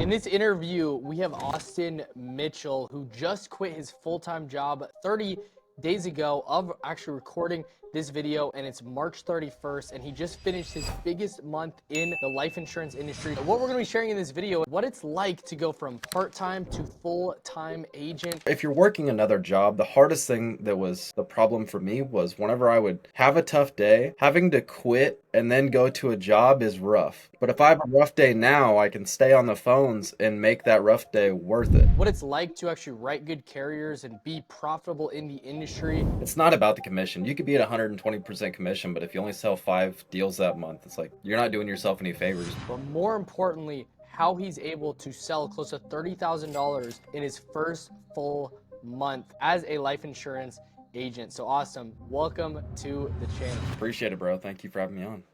In this interview, we have Austin Mitchell, who just quit his full-time job 30 days ago of actually recording this video, and it's March 31st, and he just finished his biggest month in the life insurance industry. What we're going to be sharing in this video, what it's like to go from part-time to full-time agent. If you're working another job, the hardest thing that was the problem for me was whenever I would have a tough day, having to quit and then go to a job is rough. But if I have a rough day now, I can stay on the phones and make that rough day worth it. What it's like to actually write good carriers and be profitable in the industry. It's not about the commission. You could be at 120% commission, but if you only sell 5 deals that month, it's like you're not doing yourself any favors. But more importantly, how he's able to sell close to $30,000 in his first full month as a life insurance agent. So awesome. Welcome to the channel. Appreciate it, bro. Thank you for having me on.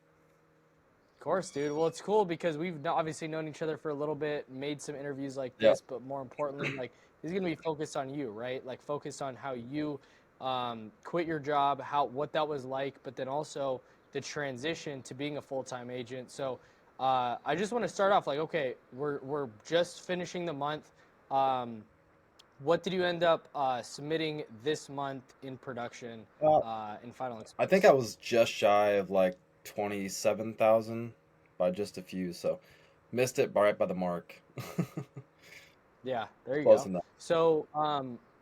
Of course, dude. Well, it's cool because we've obviously known each other for a little bit, made some interviews like Yeah. this, but more importantly, like, this is going to be focused on you, right? Like, focused on how you quit your job, what that was like, but then also the transition to being a full-time agent. So I just want to start off like, okay, we're just finishing the month. What did you end up submitting this month in production in final expense? I think I was just shy of like 27,000 by just a few, so missed it right by the mark. Yeah, there you Close go. enough. So,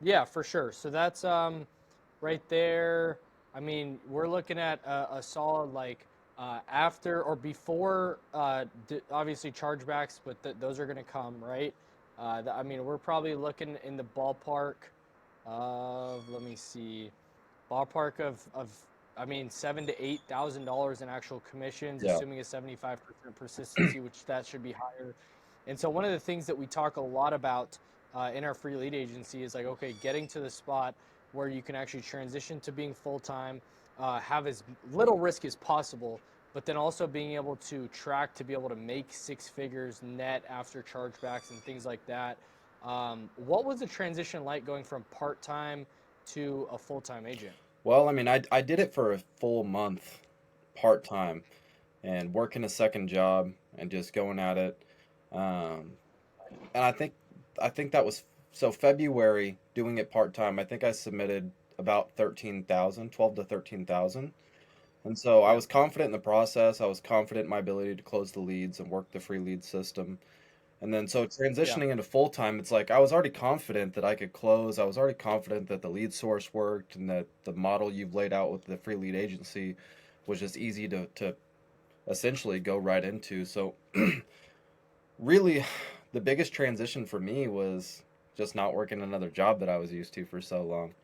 yeah, for sure. So that's right there. I mean, we're looking at a solid like after or before obviously chargebacks, but those are going to come, right? I mean, we're probably looking in the ballpark of, let me see, ballpark of I mean, $7,000 to $8,000 in actual commissions, Yeah. assuming a 75% persistency, which that should be higher. And so one of the things that we talk a lot about in our free lead agency is like, okay, getting to the spot where you can actually transition to being full-time, have as little risk as possible, but then also being able to track to be able to make 6 figures net after chargebacks and things like that. What was the transition like going from part-time to a full-time agent? Well, I mean, I did it for a full month part-time and working a second job and just going at it. Um, and I think that was so February doing it part-time. I think I submitted about 13,000, 12 to 13,000. And so I Yeah. was confident in the process. I was confident in my ability to close the leads and work the free lead system. And then so Yeah. transitioning into full time, it's like I was already confident that I could close. I was already confident that the lead source worked and that the model you've laid out with the free lead agency was just easy to essentially go right into. So really the biggest transition for me was just not working another job that I was used to for so long.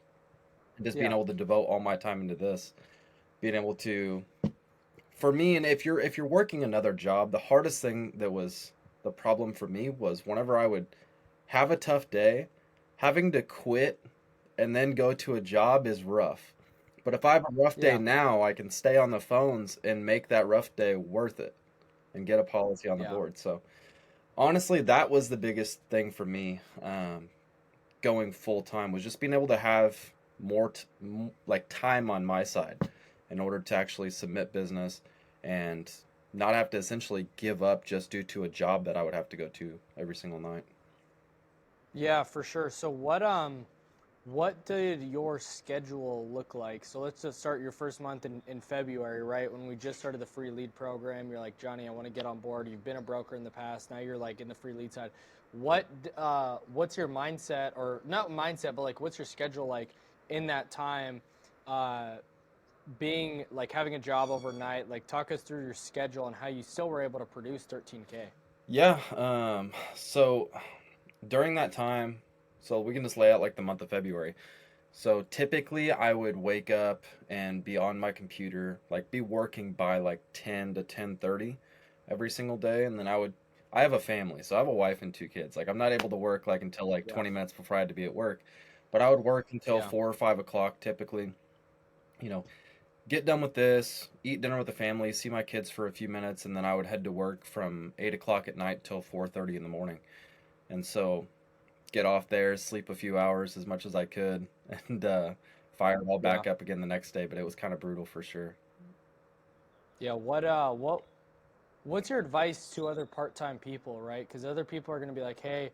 And just being Yeah. able to devote all my time into this, being able to for me, and if you're working another job, the hardest thing that was the problem for me was whenever I would have a tough day, having to quit and then go to a job is rough. But if I have a rough day Yeah. now, I can stay on the phones and make that rough day worth it and get a policy on the Yeah. board. So honestly, that was the biggest thing for me, going full time, was just being able to have more like time on my side in order to actually submit business and not have to essentially give up just due to a job that I would have to go to every single night. Yeah, for sure. So what did your schedule look like? So let's just start your first month in February, right? When we just started the free lead program, you're like, Johnny, I want to get on board. You've been a broker in the past. Now you're like in the free lead side. What's your mindset, or not mindset, but like what's your schedule like in that time? Being like having a job overnight, like talk us through your schedule and how you still were able to produce 13K. Yeah, so during that time, so we can just lay out like the month of February. So typically I would wake up and be on my computer, like be working by like 10 to 10:30 every single day, and then I have a family, so I have a wife and 2 kids. Like I'm not able to work like until like Yeah. 20 minutes before I had to be at work, but I would work until Yeah. 4 or 5 o'clock typically. You know, get done with this, eat dinner with the family, see my kids for a few minutes, and then I would head to work from 8 o'clock at night till 4:30 in the morning. And so get off there, sleep a few hours as much as I could, and fire it all Yeah. back up again the next day. But it was kind of brutal for sure. Yeah. What What's your advice to other part-time people, right? Because other people are going to be like, hey,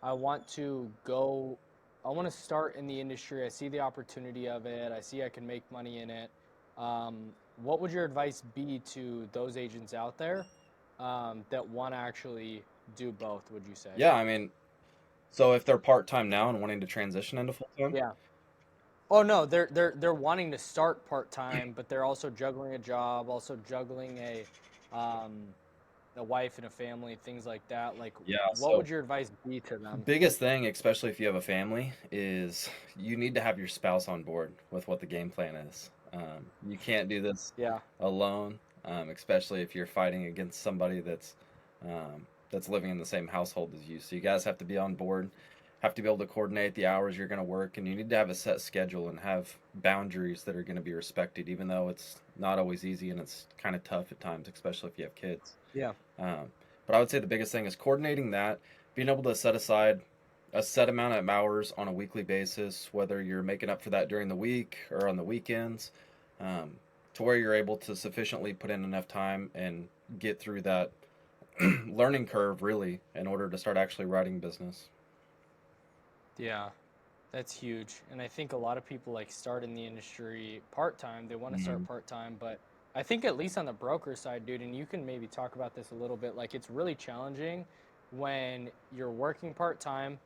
I want to go, I want to start in the industry. I see the opportunity of it. I see I can make money in it. What would your advice be to those agents out there that want to actually do both, would you say? Yeah, I mean, so if they're part-time now and wanting to transition into full-time, Yeah. Oh no, they're wanting to start part-time, but they're also juggling a job, also juggling um, a wife and a family, things like that. Like, yeah, what so would your advice be to them? biggest thing, especially if you have a family, is you need to have your spouse on board with what the game plan is. You can't do this Yeah. alone, especially if you're fighting against somebody that's living in the same household as you. So you guys have to be on board, have to be able to coordinate the hours you're going to work, and you need to have a set schedule and have boundaries that are going to be respected, even though it's not always easy and it's kind of tough at times, especially if you have kids. Yeah. Um, but I would say the biggest thing is coordinating that, being able to set aside a set amount of hours on a weekly basis, whether you're making up for that during the week or on the weekends, um, to where you're able to sufficiently put in enough time and get through that learning curve, really, in order to start actually writing business. Yeah. That's huge. And I think a lot of people like start in the industry part-time. They want to start Mhm. part-time, but I think at least on the broker side, dude, and you can maybe talk about this a little bit, like it's really challenging when you're working part-time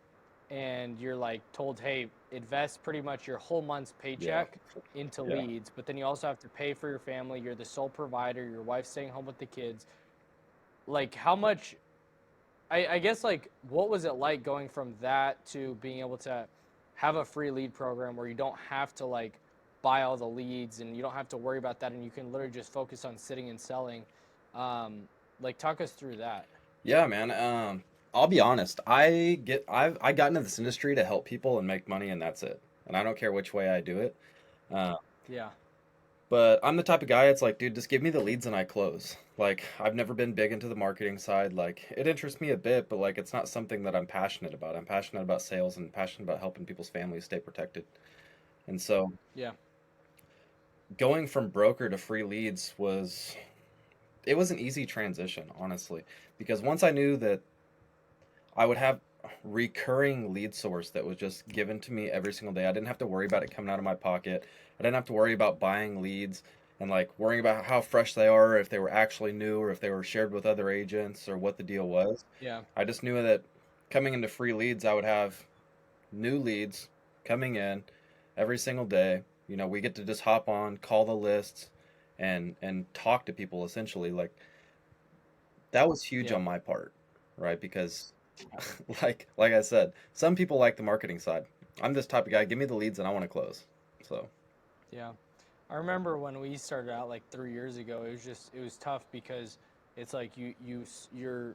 and you're like told, hey, invest pretty much your whole month's Yeah, paycheck into yeah. leads, but then you also have to pay for your family. You're the sole provider, your wife's staying home with the kids. Like how much I guess like what was it like going from that to being able to have a free lead program where you don't have to like buy all the leads and you don't have to worry about that and you can literally just focus on sitting and selling. Um, like talk us through that. Yeah, man. I'll be honest. I got into this industry to help people and make money, and that's it. And I don't care which way I do it. Uh, Yeah. But I'm the type of guy, it's like, dude, just give me the leads and I close. Like, I've never been big into the marketing side. Like, it interests me a bit, but like, it's not something that I'm passionate about. I'm passionate about sales and passionate about helping people's families stay protected. And so, Yeah. going from broker to free leads it was an easy transition, honestly, because once I knew that I would have recurring lead source that was just given to me every single day. I didn't have to worry about it coming out of my pocket. I didn't have to worry about buying leads and like worrying about how fresh they are, if they were actually new or if they were shared with other agents or what the deal was. Yeah. I just knew that coming into free leads, I would have new leads coming in every single day. You know, we get to just hop on, call the lists and talk to people essentially. Like that was huge Yeah. on my part, right? Because like I said, some people like the marketing side. I'm this type of guy. Give me the leads and I want to close. So Yeah. I remember when we started out like 3 years ago, it was tough because it's like you're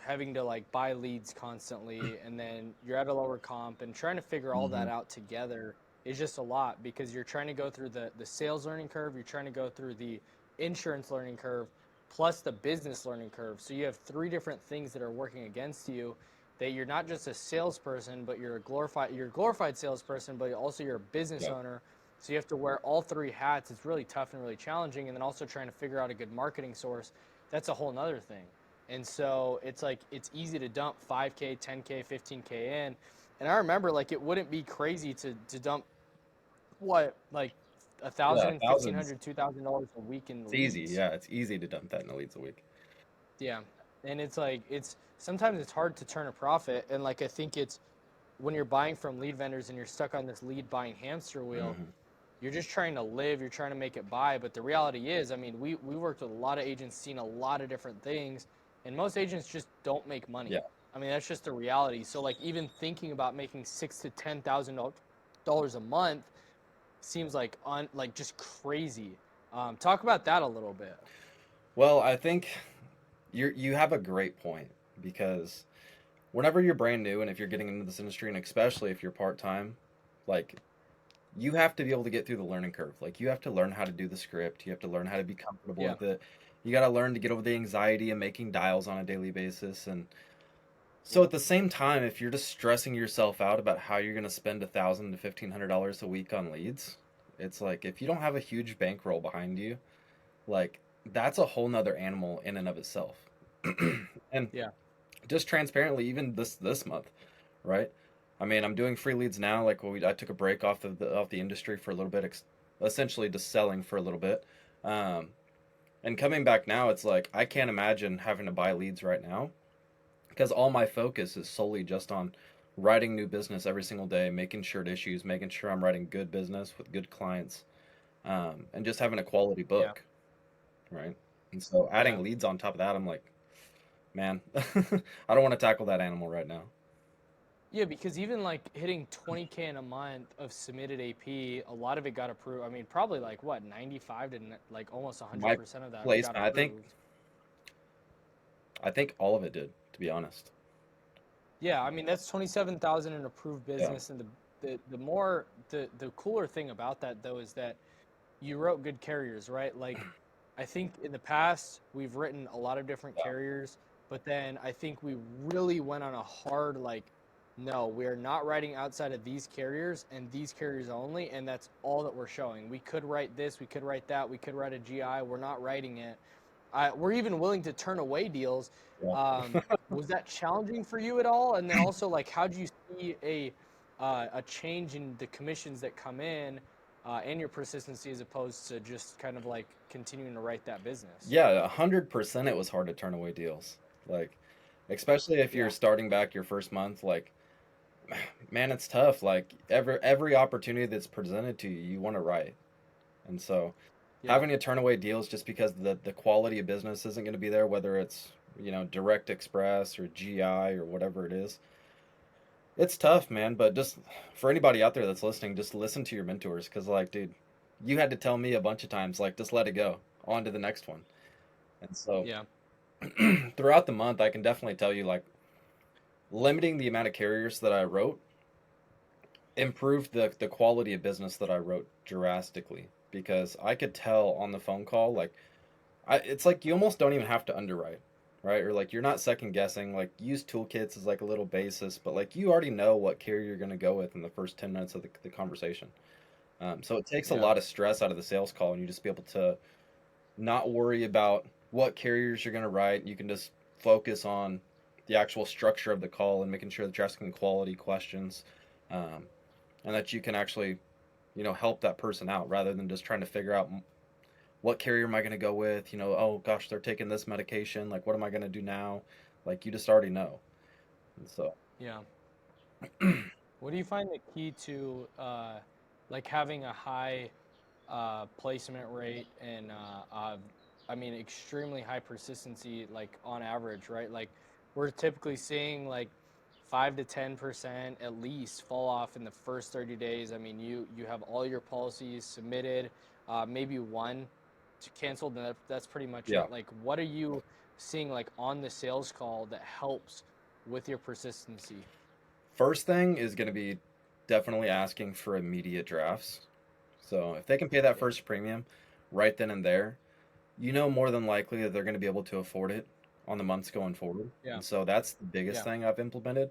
having to like buy leads constantly and then you're at a lower comp and trying to figure all hmm that out together is just a lot because you're trying to go through the sales learning curve, you're trying to go through the insurance learning curve plus the business learning curve. So you have three different things that are working against you that you're not just a salesperson, but you're a glorified salesperson, but also you're a business yeah, owner. So you have to wear all three hats. It's really tough and really challenging. And then also trying to figure out a good marketing source. That's a whole nother thing. And so it's like it's easy to dump 5K, 10K, 15K in. And I remember like it wouldn't be crazy to dump what like a yeah, thousand, fifteen thousands. hundred, $2,000 a week in It's easy. leads. Yeah, it's easy to dump that in the leads a week. Yeah. And it's like it's sometimes it's hard to turn a profit. And like I think it's when you're buying from lead vendors and you're stuck on this lead buying hamster wheel, hmm you're just trying to live, you're trying to make it by. But the reality is, I mean, we worked with a lot of agents, seen a lot of different things, and most agents just don't make money. Yeah. I mean, that's just the reality. So like even thinking about making $6,000 to $10,000 a month seems like like just crazy. Talk about that a little bit. Well, I think you have a great point because whenever you're brand new and if you're getting into this industry and especially if you're part time, like you have to be able to get through the learning curve. Like you have to learn how to do the script. You have to learn how to be comfortable Yeah, with it. You got to learn to get over the anxiety of making dials on a daily basis. And so yeah, at the same time, if you're just stressing yourself out about how you're going to spend $1,000 to $1,500 a week on leads, it's like if you don't have a huge bankroll behind you, like that's a whole nother animal in and of itself. And Yeah. just transparently, even this month, right? I mean, I'm doing free leads now. Like, I took a break off the industry for a little bit, essentially just selling for a little bit, um, and coming back now. It's like I can't imagine having to buy leads right now because all my focus is solely just on writing new business every single day, making sure it issues, making sure I'm writing good business with good clients, and just having a quality Yeah. book, right? And so Yeah. adding leads on top of that, I'm like, man, I don't want to tackle that animal right now. Yeah, because even like hitting 20K in a month of submitted AP, a lot of it got approved. I mean, probably like what, 95 to like almost My 100% of that got placement, approved. I think all of it did, to be honest. Yeah, I mean that's 27,000 in approved Yeah. business, and the more the cooler thing about that though is that you wrote good carriers, right? Like, I think in the past we've written a lot of different Yeah. carriers, but then I think we really went on a hard like, no, we are not writing outside of these carriers and these carriers only, and that's all that we're showing. We could write this, we could write that, we could write a GI. We're not writing it. We're even willing to turn away deals. Yeah. Was that challenging for you at all? And then also, like, how do you see a change in the commissions that come in and your persistency as opposed to just kind of like continuing to write that business? Yeah, 100% it was hard to turn away deals. Like, especially if you're Yeah, starting back your first month, like, man, it's tough. Like every opportunity that's presented to you, you want to write. And so yeah, having to turn away deals just because the quality of business isn't going to be there, whether it's, Direct Express or GI or whatever it is. It's tough, man, but just for anybody out there that's listening, just listen to your mentors because, like, dude, you had to tell me a bunch of times, like, just let it go, on to the next one. And so yeah, throughout the month, I can definitely tell you, like, limiting the amount of carriers that I wrote improved the quality of business that I wrote drastically because I could tell on the phone call, like, it's like you almost don't even have to underwrite, right? Or like you're not second guessing. Like use toolkits as like a little basis, but like you already know what carrier you're going to go with in the first 10 minutes of the conversation. So it takes a yeah, lot of stress out of the sales call, and you just be able to not worry about what carriers you're going to write. You can just focus on the actual structure of the call and making sure that you're asking quality questions, um, and that you can actually, help that person out rather than just trying to figure out what carrier am I going to go with? Oh gosh, they're taking this medication. Like, what am I going to do now? Like, you just already know. And so, yeah. What do you find the key to like having a high placement rate and I mean extremely high persistency like on average, right? Like we're typically seeing like 5 to 10% at least fall off in the first 30 days. I mean, you have all your policies submitted, maybe one to canceled, and that's pretty much yeah. it. Like, what are you seeing like on the sales call that helps with your persistency? First thing is going to be definitely asking for immediate drafts. So if they can pay that Yeah, first premium right then and there, more than likely that they're going to be able to afford it on the months going forward. yeah, And so that's the biggest yeah, thing I've implemented.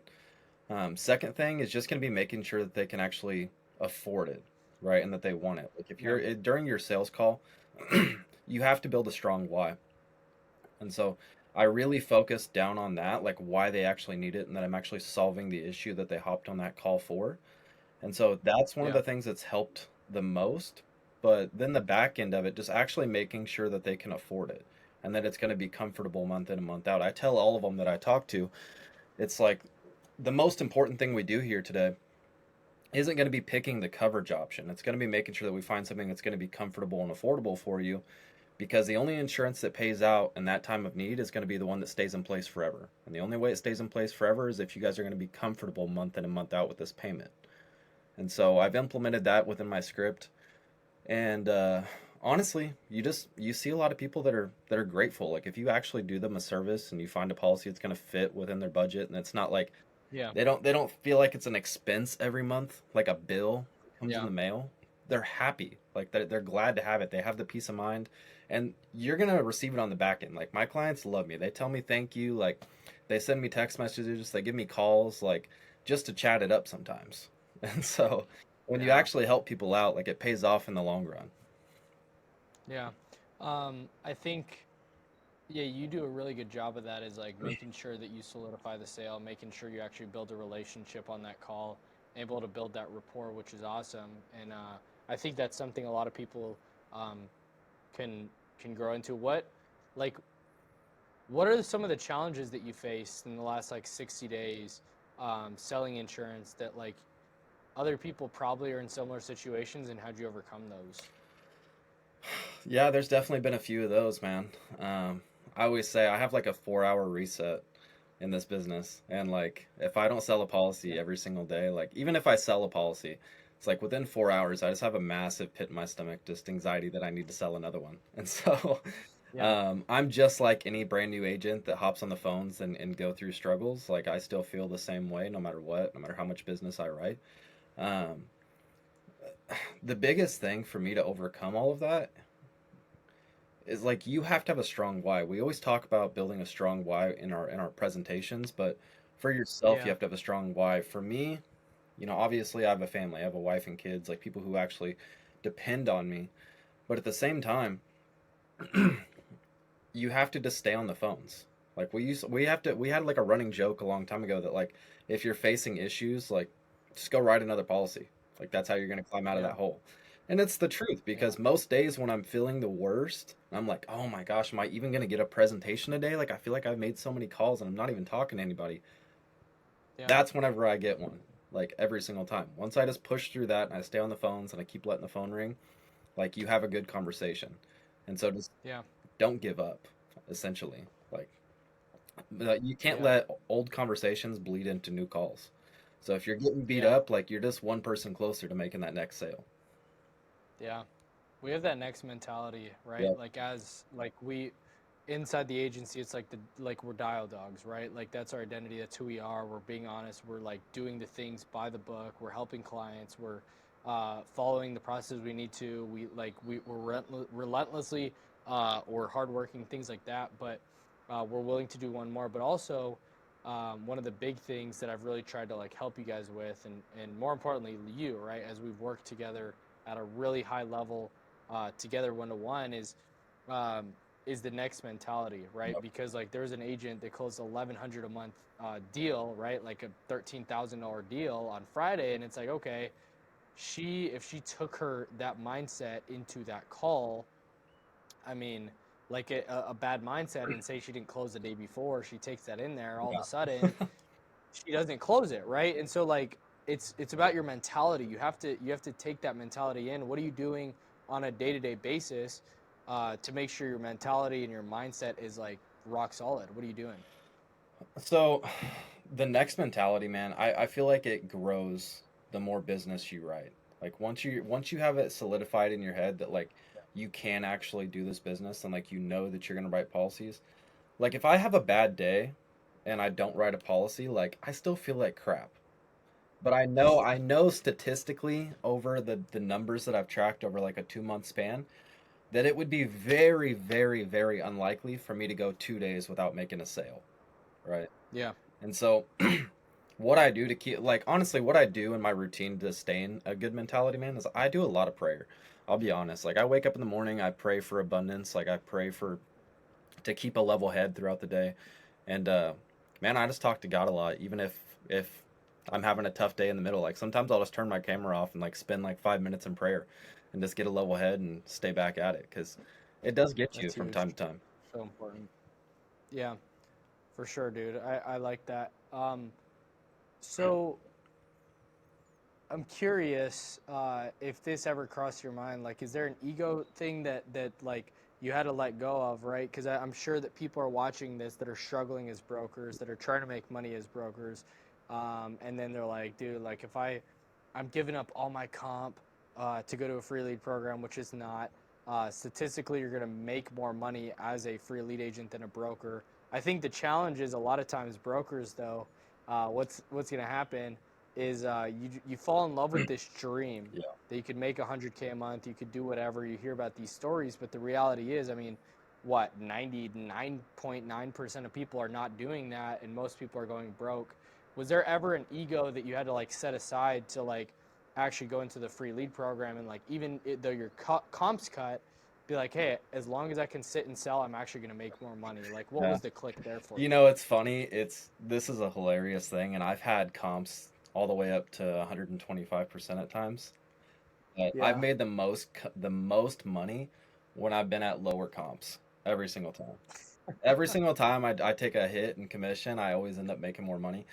Second thing is just going to be making sure that they can actually afford it, right? And that they want it. Like if yeah, during your sales call, you have to build a strong why. And so I really focused down on that, like why they actually need it and that I'm actually solving the issue that they hopped on that call for. And so that's one of yeah, the things that's helped the most. But then the back end of it, just actually making sure that they can afford it and that it's going to be comfortable month in and month out. I tell all of them that I talk to, it's like the most important thing we do here today isn't going to be picking the coverage option. It's going to be making sure that we find something that's going to be comfortable and affordable for you because the only insurance that pays out in that time of need is going to be the one that stays in place forever. And the only way it stays in place forever is if you guys are going to be comfortable month in and month out with this payment. And so I've implemented that within my script. And honestly, you see a lot of people that are grateful. Like if you actually do them a service and you find a policy that's going to fit within their budget, and it's not like yeah, they don't feel like it's an expense every month, like a bill comes in yeah, the mail. They're happy, like they're glad to have it. They have the peace of mind, and you're gonna receive it on the back end. Like my clients love me. They tell me thank you. Like they send me text messages. They give me calls, like just to chat it up sometimes. And so when you yeah. actually help people out, like it pays off in the long run. Yeah. I think, yeah, you do a really good job of that. Is like making sure that you solidify the sale, making sure you actually build a relationship on that call, able to build that rapport, which is awesome. And I think that's something a lot of people um, can grow into. Like, what are some of the challenges that you faced in the last like 60 days selling insurance that like other people probably are in similar situations, and how'd you overcome those? Yeah, there's definitely been a few of those, man. I always say I have like a 4 hour reset in this business. And like, if I don't sell a policy Yeah. every single day, like, even if I sell a policy, it's like within 4 hours, I just have a massive pit in my stomach, just anxiety that I need to sell another one. And so, Yeah. I'm just like any brand new agent that hops on the phones and go through struggles. Like, I still feel the same way no matter what, no matter how much business I write. Um, the biggest thing for me to overcome all of that is like you have to have a strong why. We always talk about building a strong why in our presentations, but for yourself, you Yeah. have to have a strong why. For me, obviously I have a family, I have a wife and kids, like people who actually depend on me. But at the same time, you have to just stay on the phones. Like we had like a running joke a long time ago that like if you're facing issues, like just go write another policy. Like that's how you're gonna climb out of that Yeah. hole. And it's the truth Yeah. because most days when I'm feeling the worst, I'm like, oh my gosh, am I even gonna get a presentation today? Like I feel like I've made so many calls and I'm not even talking to anybody. Yeah. That's whenever I get one. Like every single time. Once I just push through that and I stay on the phones and I keep letting the phone ring, like you have a good conversation. And so just Yeah. don't give up, essentially. Like you can't Yeah. let old conversations bleed into new calls. So if you're getting beat Yeah. up, like you're just one person closer to making that next sale. Yeah. We have that next mentality, right? Yep. Like as like we inside the agency, it's like the like we're dial dogs, right? Like that's our identity. That's who we are. We're being honest. We're like doing the things by the book. We're helping clients. We're following the process we need to. We're relentlessly or hardworking, things like that. But we're willing to do one more. But also, one of the big things that I've really tried to like help you guys with, and more importantly, you, right, as we've worked together at a really high level together one to one um, is the next mentality, right? Yep. Because like there's an agent that closed 1,100 a month deal, right? Like a $13,000 deal on Friday, and it's like okay, she if she took her that mindset into that call, I mean, like a bad mindset, and say she didn't close the day before, she takes that in there, all of a sudden Yeah. she doesn't close it, right? And so like it's about your mentality. You have to take that mentality in. What are you doing on a day-to-day basis to make sure your mentality and your mindset is like rock solid? What are you doing? So the next mentality, man, I feel like it grows the more business you write. Like once you have it solidified in your head that like you can actually do this business and like you know that you're gonna write policies. Like if I have a bad day and I don't write a policy, like I still feel like crap. But I know statistically over the numbers that I've tracked over like a 2 month span that it would be very, very, very unlikely for me to go 2 days without making a sale, right? Yeah. And so what I do to keep like honestly what I do in my routine to stay in a good mentality, man, is I do a lot of prayer. I'll be honest. Like I wake up in the morning, I pray for abundance, like I pray for to keep a level head throughout the day. And man, I just talk to God a lot, even if I'm having a tough day in the middle. Like sometimes I'll just turn my camera off and like spend like 5 minutes in prayer, and just get a level head and stay back at it because it does get you That's from huge. time to time. So important. Yeah, for sure, dude. I like that. So I'm curious if this ever crossed your mind. Like, is there an ego thing that like you had to let go of, right? Because I'm sure that people are watching this that are struggling as brokers, that are trying to make money as brokers, and then they're like, dude, like if I'm giving up all my comp to go to a free lead program, which is not statistically you're going to make more money as a free lead agent than a broker. I think the challenge is a lot of times brokers though. What's going to happen is you fall in love with this dream Yeah. that you could make 100K a month, you could do whatever. You hear about these stories, but the reality is, I mean, what 99.9% of people are not doing that, and most people are going broke. Was there ever an ego that you had to like set aside to like actually go into the free lead program and like even though your comps cut, be like, hey, as long as I can sit and sell, I'm actually going to make more money. Like, what Yeah. was the click there for You you? know, it's funny. This is a hilarious thing, and I've had comps all the way up to 125% at times. But I've Yeah. made the most money when I've been at lower comps every single time. Every single time I take a hit in commission, I always end up making more money.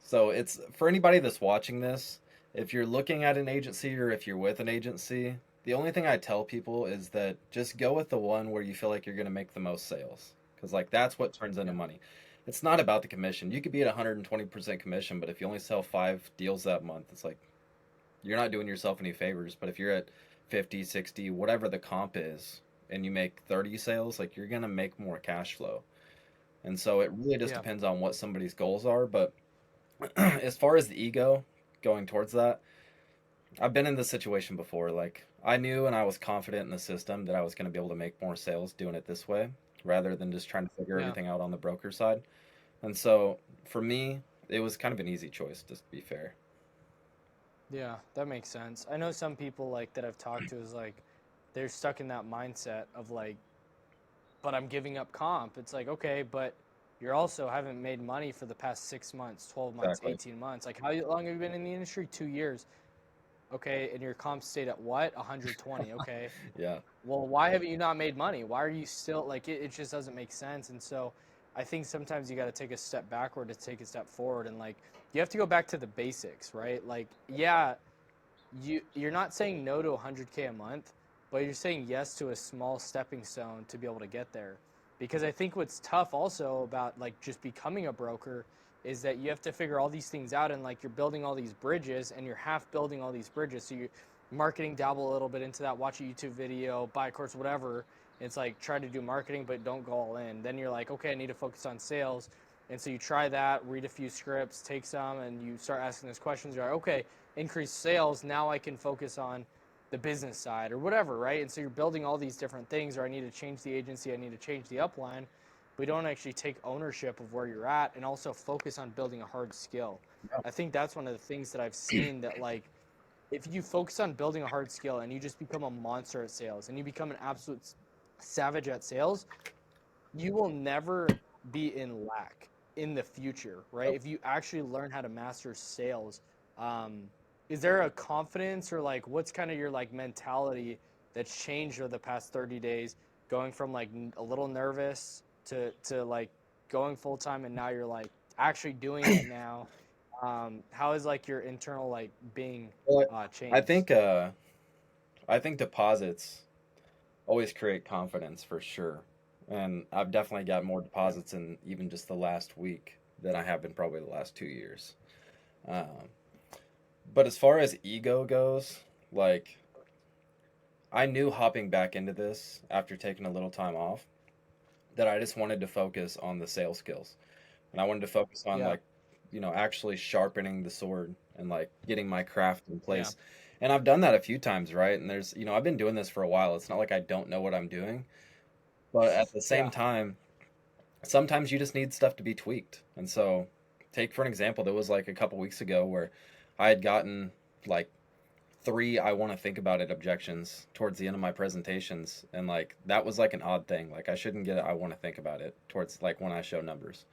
So it's for anybody that's watching this, if you're looking at an agency or if you're with an agency, the only thing I tell people is that just go with the one where you feel like you're going to make the most sales. Because, like, that's what turns into Yeah. money. It's not about the commission. You could be at 120% commission, but if you only sell 5 deals that month, it's like you're not doing yourself any favors. But if you're at 50, 60, whatever the comp is, and you make 30 sales, like, you're going to make more cash flow. And so it really just Yeah. depends on what somebody's goals are. But as far as the ego going towards that, I've been in this situation before. Like, I knew and I was confident in the system that I was going to be able to make more sales doing it this way rather than just trying to figure Yeah. everything out on the broker side. And so for me, it was kind of an easy choice, just to be fair. Yeah, that makes sense. I know some people like that I've talked to is like they're stuck in that mindset of like, but I'm giving up comp. It's like, okay, but you're also haven't made money for the past 6 months, 12 months, Exactly. 18 months. Like, how long have you been in the industry? 2 years. Okay, and your comp stayed at what? 120. Okay. Yeah. Well, why haven't you not made money? Why are you still like it just doesn't make sense. And so I think sometimes you got to take a step backward to take a step forward and like you have to go back to the basics, right? Like, yeah, you're not saying no to 100K a month, but you're saying yes to a small stepping stone to be able to get there. Because I think what's tough also about like just becoming a broker is that you have to figure all these things out and like you're building all these bridges and you're half building all these bridges. So you marketing dabble a little bit into that, watch a YouTube video, buy a course, whatever. It's like try to do marketing but don't go all in. Then you're like, okay, I need to focus on sales. And so you try that, read a few scripts, take some, and you start asking those questions. You're like, okay, increase sales. Now I can focus on the business side or whatever, right? And so you're building all these different things, or I need to change the agency, I need to change the upline. We don't actually take ownership of where you're at and also focus on building a hard skill. I think that's one of the things that I've seen that like if you focus on building a hard skill and you just become a monster at sales and you become an absolute savage at sales, you will never be in lack in the future, right? Yep. If you actually learn how to master sales, um, is there a confidence or like what's kind of your like mentality that's changed over the past 30 days, going from like a little nervous to like going full time and now you're like actually doing it now? How is like your internal like being Well, I changed? think I think deposits always create confidence for sure. And I've definitely got more Yeah, deposits in even just the last week than I have been probably the last 2 years. Um, but as far as ego goes, like I knew hopping back into this after taking a little time off that I just wanted to focus on the sales skills. And I wanted to focus on yeah, like, actually sharpening the sword and like getting my craft in yeah, place. And I've done that a few times, right? And I've been doing this for a while. It's not like I don't know what I'm doing, but at the same yeah, time, sometimes you just need stuff to be tweaked. And so, take for an example, there was like a couple weeks ago where I had gotten like three I want to think about it objections towards the end of my presentations, and like that was like an odd thing. Like I shouldn't get it. I want to think about it towards like when I show numbers,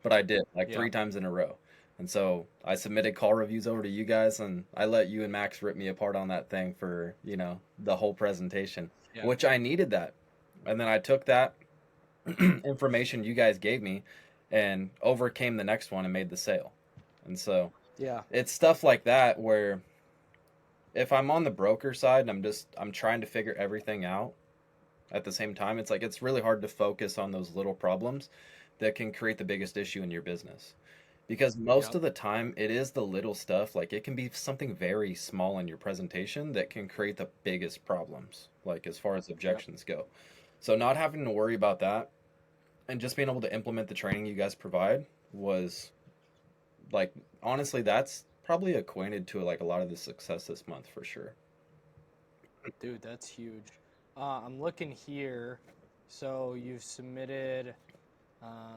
but I did like yeah, 3 times in a row. And so I submitted call reviews over to you guys, and I let you and Max rip me apart on that thing for the whole presentation, yeah, which I needed that. And then I took that information you guys gave me and overcame the next one and made the sale. And so yeah, it's stuff like that where if I'm on the broker side and I'm trying to figure everything out at the same time, it's like it's really hard to focus on those little problems that can create the biggest issue in your business. Because most yeah, of the time it is the little stuff, like it can be something very small in your presentation that can create the biggest problems, like as far as yeah. objections go. So not having to worry about that and just being able to implement the training you guys provide was like honestly that's probably acquainted to like a lot of the success this month for sure. Dude, that's huge. I'm looking here. So you've submitted,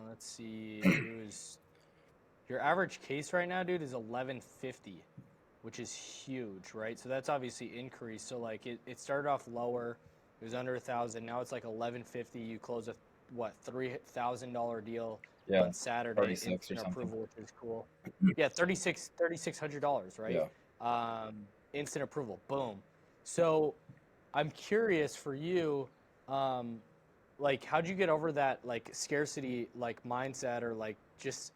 let's see, it was your average case right now, dude, is 1150, which is huge, right? So that's obviously increased. So like it started off lower. It was under 1,000. Now it's like 1150. You close a what $3,000 deal Yeah, on Saturday, 36 or instant something. approval, which is cool. Yeah, $3,600, right? Yeah. Instant approval, boom. So I'm curious for you, um, like how'd you get over that like scarcity like mindset or like just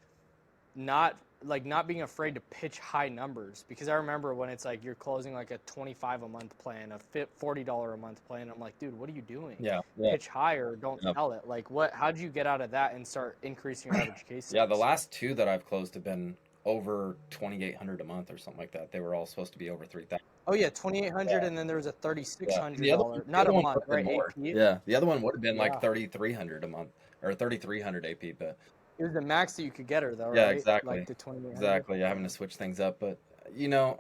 not not being afraid to pitch high numbers? Because I remember when it's like you're closing like a 25 a month plan, a $40 a month plan. I'm like, dude, what are you doing? Yeah. Yeah. Pitch higher, don't Yeah. sell it. Like what? How'd you get out of that and start increasing your average case Yeah, the size? last two that I've closed have been over 2,800 a month or something like that. They were all supposed to be over 3,000. Oh yeah, 2,800, Yeah. and then there was a Yeah. And $3,600, the not other a one would month, have been right? more. AP. Yeah. The other one would have been like Yeah, 3,300 a month or 3,300 AP, but it was the max that you could get her though, yeah, right? Like exactly. the 2,800. Exactly. Yeah, Yeah. having to switch things up, but you know,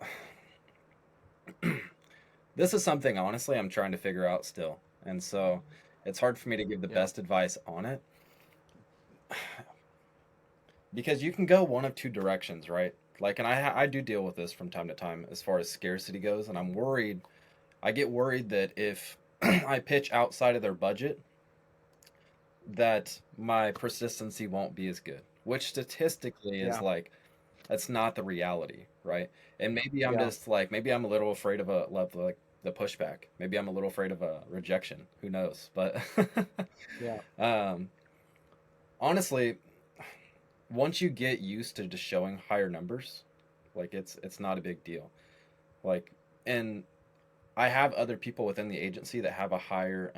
this is something honestly I'm trying to figure out still. And so it's hard for me to give the Yeah. best advice on it because you can go one of two directions, right? Like, and I do deal with this from time to time as far as scarcity goes, and I'm worried. I get worried that if I pitch outside of their budget, that my persistency won't be as good, which statistically is Yeah. like that's not the reality, right? And maybe I'm Yeah. just like maybe I'm a little afraid of like the pushback. Maybe I'm a little afraid of a rejection. Who knows? But Yeah. um, honestly, once you get used to just showing higher numbers, like it's not a big deal. Like, and I have other people within the agency that have a higher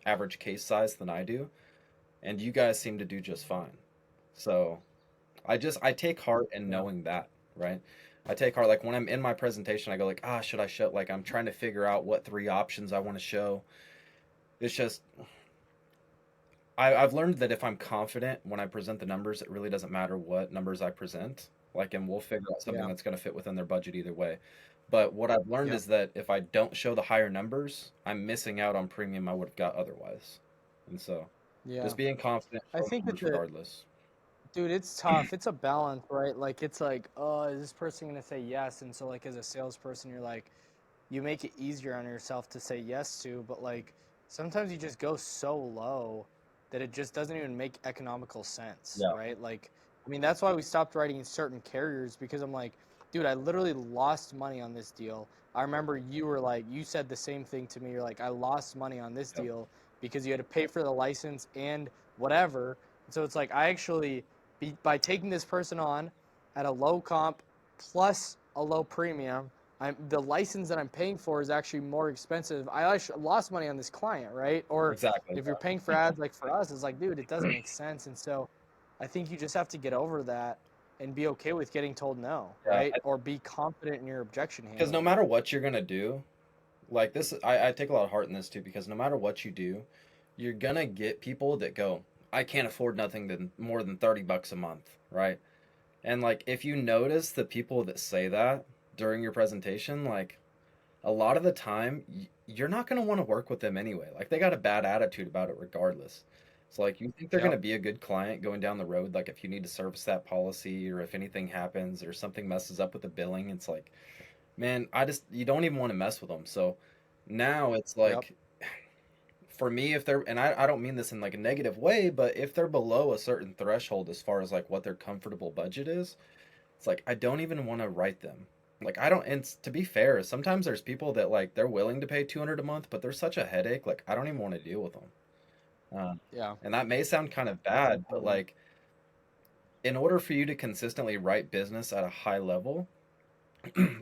average case size than I do, and you guys seem to do just fine. So I take heart in Yeah. knowing that, right? I take heart like when I'm in my presentation, I go like, should I show? Like I'm trying to figure out what three options I want to show. It's just I've learned that if I'm confident when I present the numbers, it really doesn't matter what numbers I present. Like, and we'll figure out something Yeah. that's going to fit within their budget either way. But what I've learned Yeah. is that if I don't show the higher numbers, I'm missing out on premium I would have got otherwise. And so, Yeah. just being confident, I show think numbers it's a regardless. dude, it's tough. It's a balance, right? Like it's like, oh, is this person gonna say yes? And so like as a salesperson, you're like, you make it easier on yourself to say yes to, but like sometimes you just go so low that it just doesn't even make economical sense, Yeah. right? Like, I mean, that's why we stopped writing certain carriers because I'm like, dude, I literally lost money on this deal. I remember you were like, you said the same thing to me. You're like, I lost money on this Yep. deal because you had to pay for the license and whatever. So it's like, I actually, by taking this person on at a low comp plus a low premium, the license that I'm paying for is actually more expensive. I actually lost money on this client, right? Or Exactly. if you're paying for ads like for us, it's like, dude, it doesn't make sense. And so I think you just have to get over that and be okay with getting told no, Yeah. right? Or be confident in your objection Because no handling. matter what you're gonna do, like this, I take a lot of heart in this too. Because no matter what you do, you're gonna get people that go, I can't afford nothing than more than $30 a month, right? And like if you notice the people that say that during your presentation, like a lot of the time you're not going to want to work with them anyway. Like they got a bad attitude about it regardless. It's like you think they're going Yep. to be a good client going down the road, like if you need to service that policy or if anything happens or something messes up with the billing, it's like, man, I just you don't even want to mess with them. So now it's Yep. like for me if they're and I don't mean this in like a negative way, but if they're below a certain threshold as far as like what their comfortable budget is, it's like I don't even want to write them. Like I don't, and to be fair, sometimes there's people that like they're willing to pay 200 a month, but they're such a headache. Like I don't even want to deal with them. Uh, Yeah. and that may sound kind of That's bad, but important. like in order for you to consistently write business at a high level,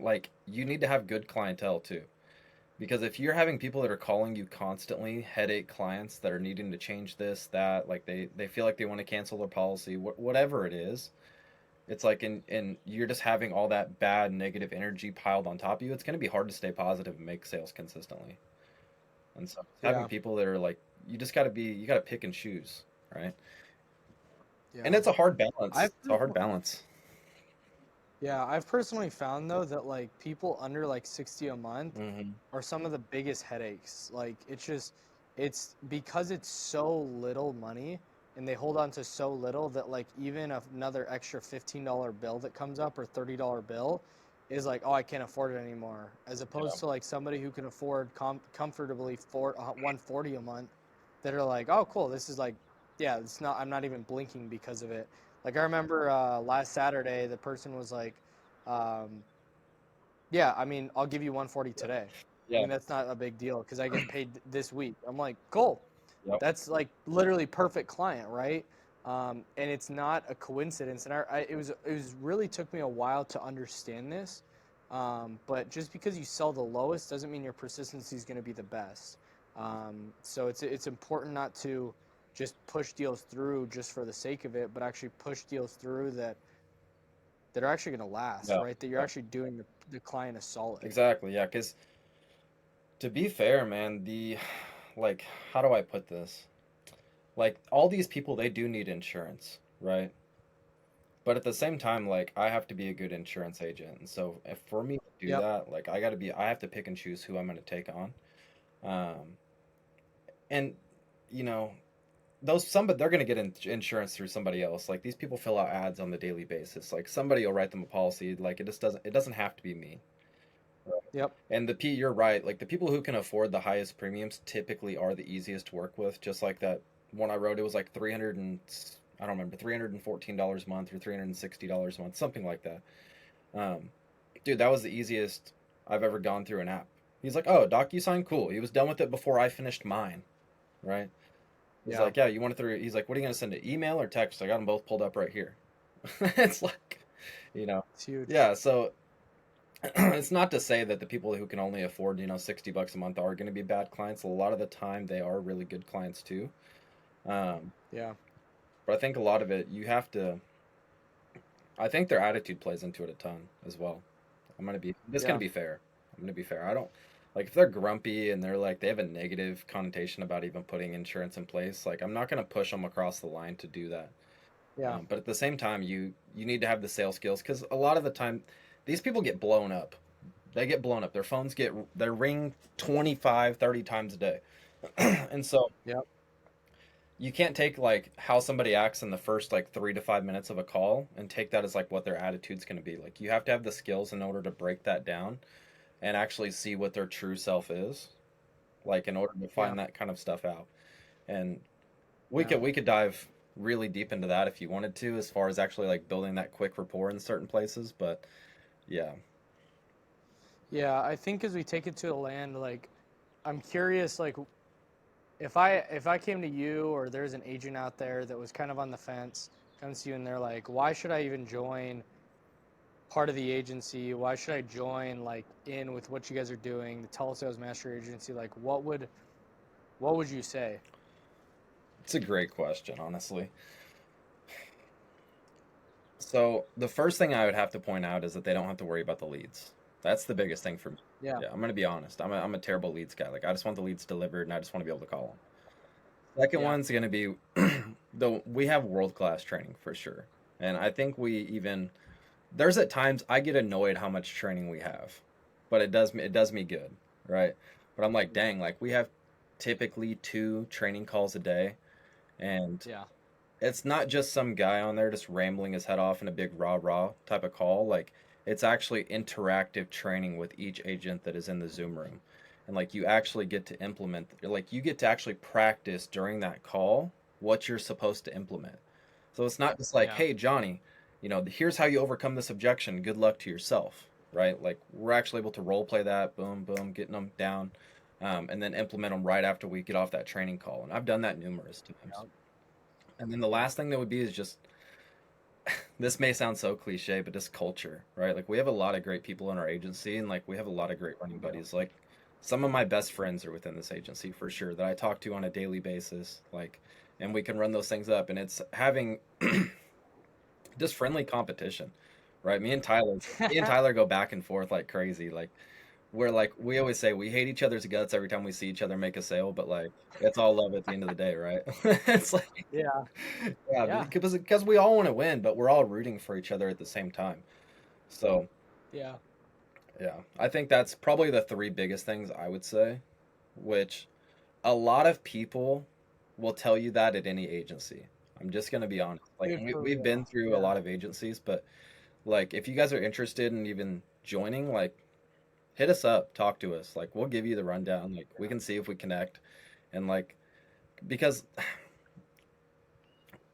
like you need to have good clientele too. Because if you're having people that are calling you constantly, headache clients that are needing to change this, that, like they feel like they want to cancel their policy, whatever it is, it's like and you're just having all that bad negative energy piled on top of you. It's going to be hard to stay positive and make sales consistently. And so having Yeah. people that are like you just got to be you got to pick and choose, right? And Yeah. it's a hard balance. I've It's a hard balance. Yeah, I've personally found though that like people under like 60 a month Hmm. are some of the biggest headaches. Like it's just it's because it's so little money and they hold on to so little that like even another extra $15 bill that comes up or $30 bill, is like, oh, I can't afford it anymore, as Yeah. opposed to like somebody who can afford comfortably 140 a month, that are like, oh, cool, this is like, yeah, it's not, I'm not even blinking because of it. Like I remember last Saturday, the person was like, um, yeah, I mean, I'll give you 140 today. I Yeah. mean, that's not a big deal because I get paid this week. I'm like, cool. Yep. That's like literally perfect client, right? And it's not a coincidence. And it was really took me a while to understand this. But just because you sell the lowest doesn't mean your persistency is going to be the best. So it's important not to just push deals through just for the sake of it, but actually push deals through that are actually going to last, Yeah. right? That you're Yeah. actually doing the client a solid. Exactly. Yeah. Because to be fair, man, like, how do I put this? Like, all these people, they do need insurance, right? But at the same time, like, I have to be a good insurance agent. And so, if for me to do Yep. that, like, I have to pick and choose who I'm going to take on. Um, and, you know, they're going to get insurance through somebody else. Like, these people fill out ads on the daily basis. Like, somebody will write them a policy. Like, it doesn't have to be me. Right. Yep. And you're right. Like, the people who can afford the highest premiums typically are the easiest to work with. Just like that one I wrote, it was like I don't remember, $314 a month or $360 a month, something like that. Um, Dude, that was the easiest I've ever gone through an app. He's like, "Oh, DocuSign, cool." He was done with it before I finished mine, right? He's Yeah. like, "Yeah, you want it through?" He's like, "What are you gonna send it? Email or text?" I got them both pulled up right here. It's like, you know, It's huge. yeah. So it's not to say that the people who can only afford, $60 a month are going to be bad clients. A lot of the time, they are really good clients too. Um, Yeah. but I think a lot of it, you have to. I think their attitude plays into it a ton as well. I'm just gonna Yeah. be fair. I'm gonna be fair. I don't like if they're grumpy and they're like they have a negative connotation about even putting insurance in place. Like I'm not gonna push them across the line to do that. Yeah. But at the same time, you need to have the sales skills because a lot of the time, these people get blown up. They get blown up. Their phones they ring 25, 30 times a day, and so Yep. you can't take like how somebody acts in the first like 3 to 5 minutes of a call and take that as like what their attitude's going to be. Like you have to have the skills in order to break that down and actually see what their true self is, like in order to Yeah. find that kind of stuff out. And Yeah. we could dive really deep into that if you wanted to, as far as actually like building that quick rapport in certain places. But yeah, Yeah. I think as we take it to the land, like I'm curious, like if I came to you or there's an agent out there that was kind of on the fence, comes to you and they're like, why should I even join part of the agency? Why should I join like in with what you guys are doing, the telesales master agency? Like what would you say? it's a great question, honestly. So the first thing I would have to point out is that they don't have to worry about the leads. That's the biggest thing for me. Yeah. Yeah, I'm gonna be honest. I'm a terrible leads guy. Like I just want the leads delivered, and I just want to be able to call them. Second Yeah. one's gonna be though we have world class training for sure, and I think we even there's at times I get annoyed how much training we have, but it does me good, right? But I'm like, Yeah. dang, like we have typically 2 training calls a day, and Yeah. it's not just some guy on there just rambling his head off in a big rah rah type of call. Like it's actually interactive training with each agent that is in the Zoom room. And like you actually get to implement like you get to actually practice during that call what you're supposed to implement. So it's not just like, Yeah. "Hey Johnny, here's how you overcome this objection. Good luck to yourself." Right? Like we're actually able to role play that, boom, boom, getting them down, and then implement them right after we get off that training call. And I've done that numerous times. Yep. And then the Yep. last thing that would be is just this may sound so cliche, but just culture, right? Like we have a lot of great people in our agency and like we have a lot of great running Yeah. buddies. Like some of my best friends are within this agency for sure that I talk to on a daily basis. Like and we can run those things up and it's having just friendly competition. Right? Me and Tyler go back and forth like crazy. Like we always say we hate each other's guts every time we see each other make a sale, but like it's all love at the end of the day, right? It's like Yeah. yeah, Yeah. because we all want to win, but we're all rooting for each other at the same time. So, Yeah. yeah, I think that's probably the three biggest things I would say, which a lot of people will tell you that at any agency. I'm just gonna be honest. Like Dude, for we've been real. through a Yeah. lot of agencies, but Like, if you guys are interested in even joining, like, hit us up, talk to us. Like, we'll give you the rundown. Like, we can see if we connect, and like, because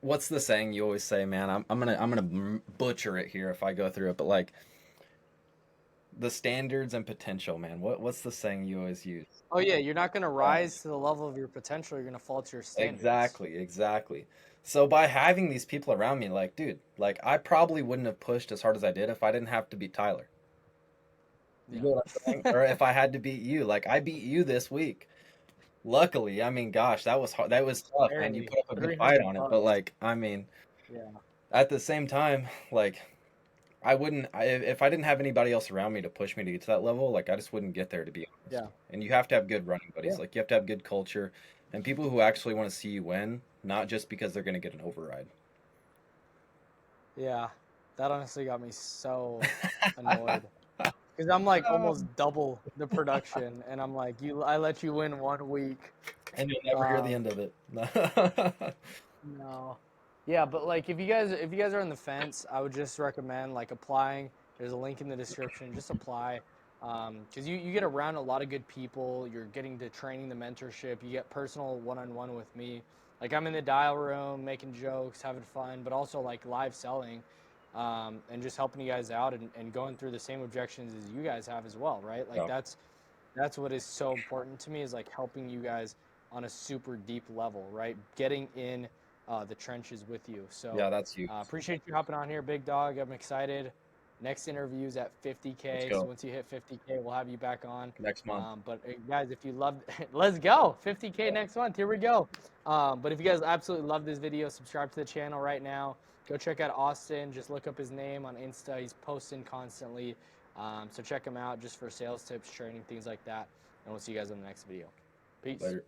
what's the saying you always say, man? I'm gonna butcher it here if I go through it, but like the standards and potential, man. What's the saying you always use? Oh yeah, you're not gonna Yeah. rise to the level of your potential. You're gonna fall to your standards. Exactly, exactly. So by having these people around me, like, dude, like I probably wouldn't have pushed as hard as I did if I didn't have to beat Tyler. You Yeah. get what I'm saying? Or if I had to beat you, like I beat you this week. Luckily, I mean, gosh, that was hard. That was tough, man. You Barely put up a good fight 300 on it, but bucks. like, I mean, Yeah. at the same time, like, I wouldn't, if I didn't have anybody else around me to push me to get to that level, like, I just wouldn't get there, to be honest. Yeah. And you have to have good running Yeah. buddies. Like, you have to have good culture and people who actually want to see you win, not just because they're going to get an override. Yeah. That honestly got me so annoyed. Because I'm like almost double the production, and I'm like, I let you win 1 week. And you'll never hear the Um, end of it. no. Yeah, but like if you guys are on the fence, I would just recommend like applying. There's a link in the description. Just apply. Because you get around a lot of good people. You're getting to training the mentorship. You get personal one-on-one with me. Like I'm in the dial room making jokes, having fun, but also like live selling, and just helping you guys out and going through the same objections as you guys have as well, right? Like Yeah, that's what is so important to me is like helping you guys on a super deep level, right? Getting in the trenches with you. So yeah, that's huge. appreciate you hopping on here, big dog. I'm excited. Next interview's at Let's 50K. So go once you hit 50K, we'll have you back on. next month. But guys, if you love, let's go 50K next month. Here we go. But if you guys absolutely love this video, subscribe to the channel right now. Go check out Austin. Just look up his name on Insta. He's posting constantly. So check him out just for sales tips, training, things like that. And we'll see you guys in the next video. Peace. Later.